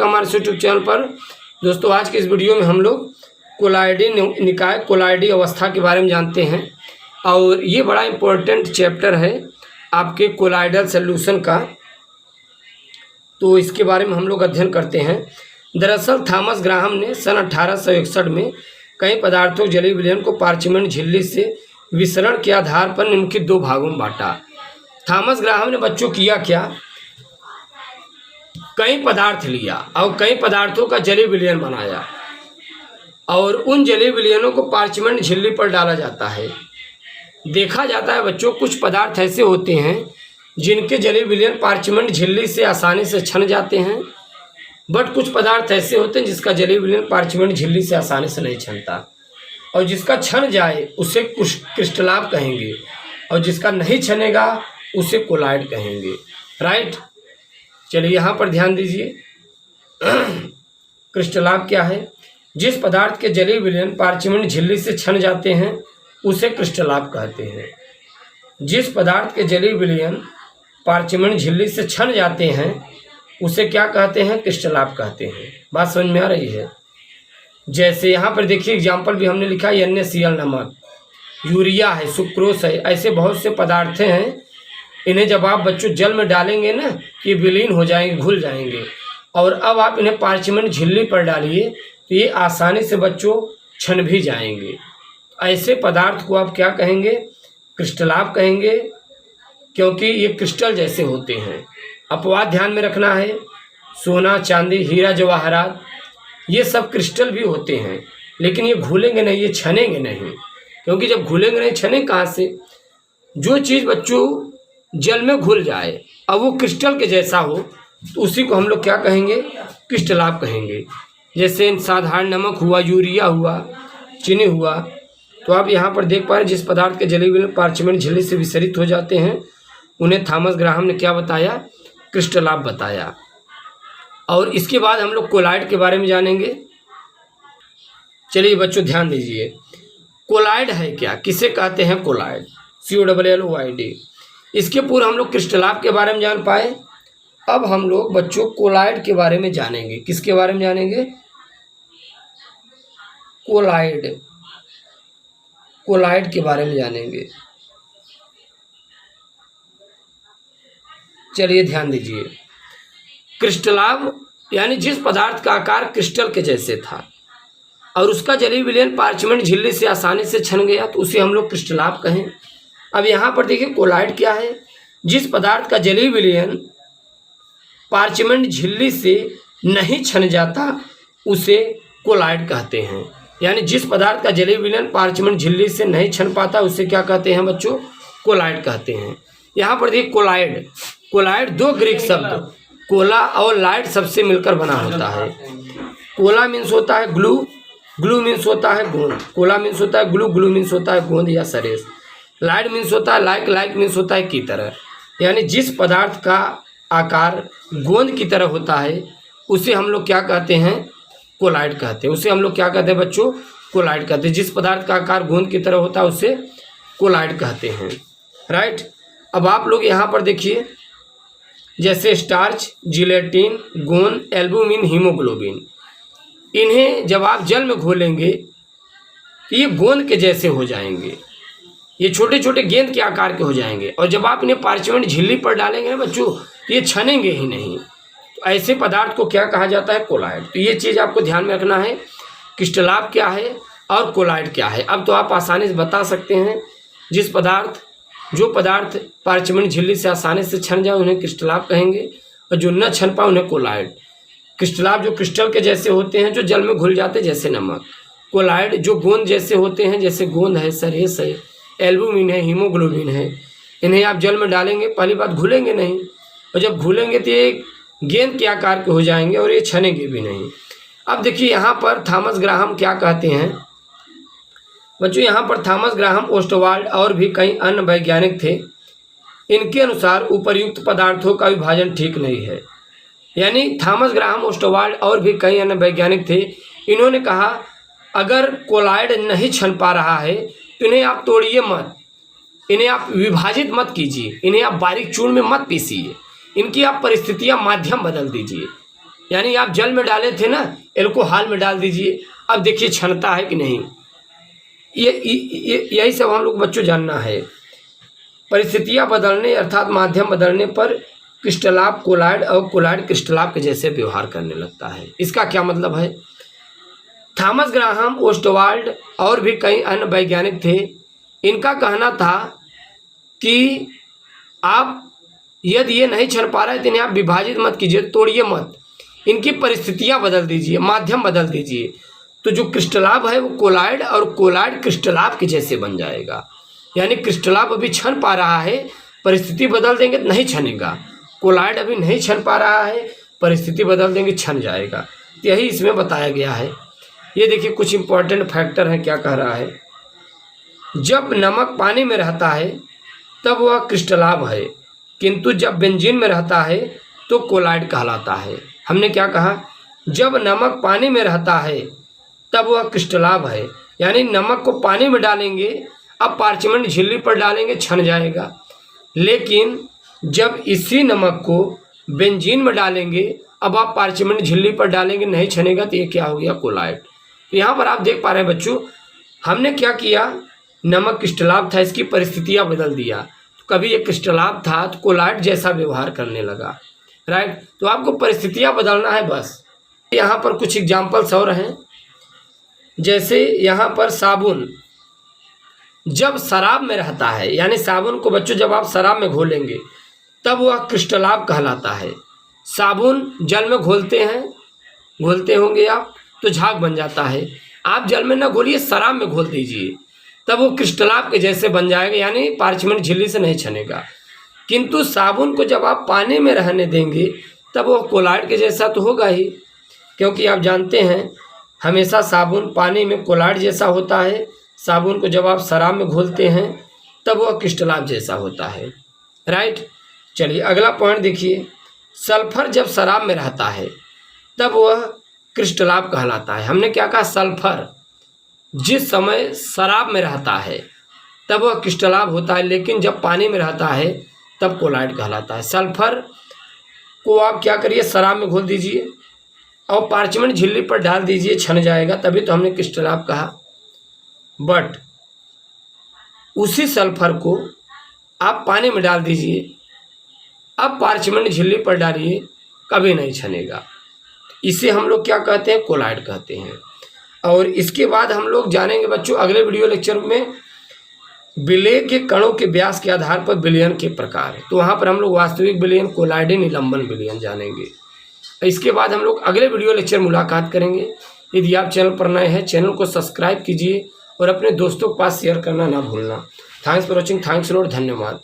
आपका हमारे YouTube channel पर। दोस्तों आज के इस वीडियो में हम लोग कोलाइडी निकाय कोलाइडी अवस्था के बारे में जानते हैं और ये बड़ा इम्पोर्टेंट चैप्टर है आपके कोलाइडल सॉल्यूशन का, तो इसके बारे में हम लोग अध्ययन करते हैं। दरअसल थॉमस ग्राहम ने सन 1861 में कई पदार्थों जलीय विलयन को पार्चमेंट झिल्ली से विसरण के आधार पर निम्नलिखित दो भागों में बांटा। थॉमस ग्राहम ने बच्चों किया क्या, कई पदार्थ लिया और कई पदार्थों का जलीय विलयन बनाया और उन जलीय विलयनों को पार्चमेंट झिल्ली पर डाला जाता है। देखा जाता है बच्चों कुछ पदार्थ ऐसे होते हैं जिनके जलीय विलयन पार्चमेंट झिल्ली से आसानी से छन जाते हैं, बट कुछ पदार्थ ऐसे होते हैं जिसका जलीय विलयन पार्चमेंट झिल्ली से आसानी से नहीं छनता और जिसका छन जाए उसे क्रिस्टलाब कहेंगे और जिसका नहीं छनेगा उसे कोलाइड कहेंगे। राइट, चलिए यहाँ पर ध्यान दीजिए। क्रिस्टलाब क्या है, जिस पदार्थ के जलीय विलयन पार्चमेंट झिल्ली से छन जाते हैं उसे क्रिस्टलाब कहते हैं। जिस पदार्थ के जलीय विलयन पार्चमेंट झिल्ली से छन जाते हैं उसे क्या कहते हैं, क्रिस्टलाब कहते हैं। बात समझ में आ रही है। जैसे यहाँ पर देखिए एग्जाम्पल भी हमने लिखा है, NaCl नमक, यूरिया है, सुक्रोस है, ऐसे बहुत से पदार्थ हैं। इन्हें जब आप बच्चों जल में डालेंगे ना कि विलीन हो जाएंगे, घुल जाएंगे, और अब आप इन्हें पार्चमेंट झिल्ली पर डालिए तो ये आसानी से बच्चों छन भी जाएंगे। ऐसे पदार्थ को आप क्या कहेंगे, क्रिस्टलाब कहेंगे, क्योंकि ये क्रिस्टल जैसे होते हैं। अपवाद ध्यान में रखना है, सोना चांदी हीरा जवाहरात ये सब क्रिस्टल भी होते हैं, लेकिन ये घुलेंगे नहीं, ये छनेंगे नहीं, क्योंकि जब घुलेंगे नहीं छने कहाँ से। जो चीज़ बच्चों जल में घुल जाए अब वो क्रिस्टल के जैसा हो तो उसी को हम लोग क्या कहेंगे, क्रिस्टलाब कहेंगे। जैसे साधारण नमक हुआ, यूरिया हुआ, चीनी हुआ, तो आप यहाँ पर देख पा रहे हैं जिस पदार्थ के जलीय विलयन पार्चमेंट झिल्ली से विसरित हो जाते हैं उन्हें थॉमस ग्राहम ने क्या बताया, क्रिस्टलाब बताया। और इसके बाद हम लोग कोलाइड के बारे में जानेंगे। चलिए बच्चों ध्यान दीजिए, कोलाइड है क्या, किसे कहते हैं कोलाइड, COLLOID। इसके पूर्व हम लोग क्रिस्टलाब के बारे में जान पाए, अब हम लोग बच्चों कोलाइड के बारे में जानेंगे। किसके बारे में जानेंगे, कोलाइड, कोलाइड के बारे में जानेंगे। चलिए ध्यान दीजिए, क्रिस्टलाब यानी जिस पदार्थ का आकार क्रिस्टल के जैसे था और उसका जलीय विलयन पार्चमेंट झिल्ली से आसानी से छन गया तो उसे हम लोग क्रिस्टलाब कहें। अब यहाँ पर देखिए कोलाइड क्या है, जिस पदार्थ का जलीय विलयन पार्चमेंट झिल्ली से नहीं छन जाता उसे कोलाइड कहते हैं। यानी जिस पदार्थ का जलीय विलयन पार्चमेंट झिल्ली से नहीं छन पाता उसे क्या कहते हैं बच्चों, कोलाइड कहते हैं। यहाँ पर देखिए कोलाइड, कोलाइड दो ग्रीक शब्द कोला और लाइड सबसे मिलकर बना होता है। कोला मीन्स होता है ग्लू, ग्लू मीन्स होता है गोंद, कोला मीन्स होता है ग्लू, ग्लू मीन्स होता है गोंद या सरेस, लाइड मीन्स होता है लाइक, लाइक मीन्स होता है की तरह। यानी जिस पदार्थ का आकार गोंद की तरह होता है उसे हम लोग क्या कहते हैं, कोलाइड कहते हैं। उसे हम लोग क्या कहते हैं बच्चों, कोलाइड कहते हैं। जिस पदार्थ का आकार गोंद की तरह होता है उसे कोलाइड कहते हैं। राइट, अब आप लोग यहाँ पर देखिए जैसे स्टार्च, जिलेटिन, गोंद, एल्बुमिन, हीमोग्लोबिन, इन्हें जब आप जल में घोलेंगे तो ये गोंद के जैसे हो जाएंगे, ये छोटे छोटे गेंद के आकार के हो जाएंगे, और जब आप इन्हें पार्चमेंट झिल्ली पर डालेंगे ना बच्चों तो ये छनेंगे ही नहीं। तो ऐसे पदार्थ को क्या कहा जाता है, कोलाइड। तो ये चीज़ आपको ध्यान में रखना है, क्रिस्टलाब क्या है और कोलाइड क्या है। अब तो आप आसानी से बता सकते हैं, जिस पदार्थ जो पदार्थ पार्चमेंट झिल्ली से आसानी से छन जाए उन्हें क्रिस्टलाब कहेंगे और जो न छन पाए उन्हें कोलाइड। क्रिस्टलाब जो क्रिस्टल के जैसे होते हैं जो जल में घुल जाते हैं जैसे नमक, कोलाइड जो गोंद जैसे होते हैं जैसे गोंद है, सरेस है, एल्बुमिन है, हीमोग्लोबिन है। इन्हें आप जल में डालेंगे, पहली बात घुलेंगे नहीं, और जब घुलेंगे तो ये गेंद के आकार के हो जाएंगे और ये छनेंगे भी नहीं। अब देखिए यहाँ पर थॉमस ग्राहम क्या कहते हैं बच्चों, यहाँ पर थॉमस ग्राहम, ओस्टवाल्ड और भी कई अन्य वैज्ञानिक थे। इनके अनुसार उपर्युक्त पदार्थों का विभाजन ठीक नहीं है। यानी थॉमस ग्राहम, ओस्टवाल्ड और भी कई अन्य वैज्ञानिक थे। इन्होंने कहा अगर कोलाइड नहीं छन पा रहा है तो इन्हें आप तोड़िए मत, इन्हें आप विभाजित मत कीजिए, इन्हें आप बारीक चूर्ण में मत पीसिए, इनकी आप परिस्थितियाँ माध्यम बदल दीजिए। यानी आप जल में डाले थे ना, एल्कोहल में डाल दीजिए, अब देखिए छनता है कि नहीं। ये यही सब हम लोग बच्चों जानना है। परिस्थितियां बदलने अर्थात माध्यम बदलने पर क्रिस्टलाप कोलाइड और कोलाइड क्रिस्टलाप के जैसे व्यवहार करने लगता है। इसका क्या मतलब है? थॉमस ग्राहम, ओस्टवाल्ड और भी कई अन्य वैज्ञानिक थे। इनका कहना था कि आप यदि ये नहीं छन पा रहे तो इन्हें आप विभाजित मत कीजिए, तोड़िए मत, इनकी परिस्थितियां बदल दीजिए, माध्यम बदल दीजिए, तो जो क्रिस्टलाप है वो कोलाइड और कोलाइड क्रिस्टलाप के जैसे बन जाएगा। यानी क्रिस्टलाप अभी छन पा रहा है, परिस्थिति बदल देंगे तो नहीं छनेगा। कोलाइड अभी नहीं छन पा रहा है, परिस्थिति बदल देंगे छन जाएगा। यही इसमें बताया गया है। ये देखिए कुछ इंपॉर्टेंट फैक्टर है, क्या कह रहा है। जब नमक पानी में रहता है तब वह क्रिस्टलाप है, किंतु जब बेंजीन में रहता है तो कोलाइड कहलाता है। हमने क्या कहा? जब नमक पानी में रहता है तब वह क्रिस्टलाप है, यानी नमक को पानी में डालेंगे, अब पार्चमेंट झिल्ली पर डालेंगे, छन जाएगा। लेकिन जब इसी नमक को बेंजीन में डालेंगे, अब आप पार्चमेंट झिल्ली पर डालेंगे, नहीं छनेगा, तो ये क्या हो गया? कोलाइड। तो यहाँ पर आप देख पा रहे हैं बच्चों, हमने क्या किया, नमक क्रिस्टलाप था, इसकी परिस्थितियाँ बदल दिया, तो कभी ये क्रिस्टलाप था तो कोलाइड जैसा व्यवहार करने लगा, राइट। तो आपको परिस्थितियाँ बदलना है बस। यहाँ पर कुछ एग्जाम्पल्स और हैं, जैसे यहाँ पर साबुन जब शराब में रहता है, यानी साबुन को बच्चों जब आप शराब में घोलेंगे तब वह क्रिस्टलाप कहलाता है। साबुन जल में घोलते हैं, घोलते होंगे आप, तो झाग बन जाता है। आप जल में ना घोलिए, शराब में घोल दीजिए, तब वो क्रिस्टलाप के जैसे बन जाएगा, यानी पार्चमेंट झिल्ली से नहीं छनेगा। किंतु साबुन को जब आप पानी में रहने देंगे तब वो कोलाइड के जैसा तो होगा ही, क्योंकि आप जानते हैं हमेशा साबुन पानी में कोलाइड जैसा होता है। साबुन को जब आप शराब में घोलते हैं तब वह क्रिस्टलाप जैसा होता है, राइट। चलिए अगला पॉइंट देखिए, सल्फर जब शराब में रहता है तब वह क्रिस्टलाप कहलाता है। हमने क्या कहा? सल्फर जिस समय शराब में रहता है तब वह क्रिस्टलाप होता है, लेकिन जब पानी में रहता है तब कोलाइड कहलाता है। सल्फर को आप क्या करिए, शराब में घोल दीजिए और पार्चमेंट झिल्ली पर डाल दीजिए, छन जाएगा, तभी तो हमने क्रिस्टलाप कहा। बट उसी सल्फर को आप पानी में डाल दीजिए, अब पार्चमेंट झिल्ली पर डालिए, कभी नहीं छनेगा। इसे हम लोग क्या कहते हैं? कोलाइड कहते हैं। और इसके बाद हम लोग जानेंगे बच्चों अगले वीडियो लेक्चर में विलेय के कणों के व्यास के आधार पर विलयन के प्रकार, तो वहाँ पर हम लोग वास्तविक विलयन, कोलाइडी निलंबन विलयन जानेंगे। इसके बाद हम लोग अगले वीडियो लेक्चर मुलाकात करेंगे। यदि आप चैनल पर नए हैं, चैनल को सब्सक्राइब कीजिए और अपने दोस्तों के पास शेयर करना ना भूलना। Thanks for watching, thanks lot, धन्यवाद।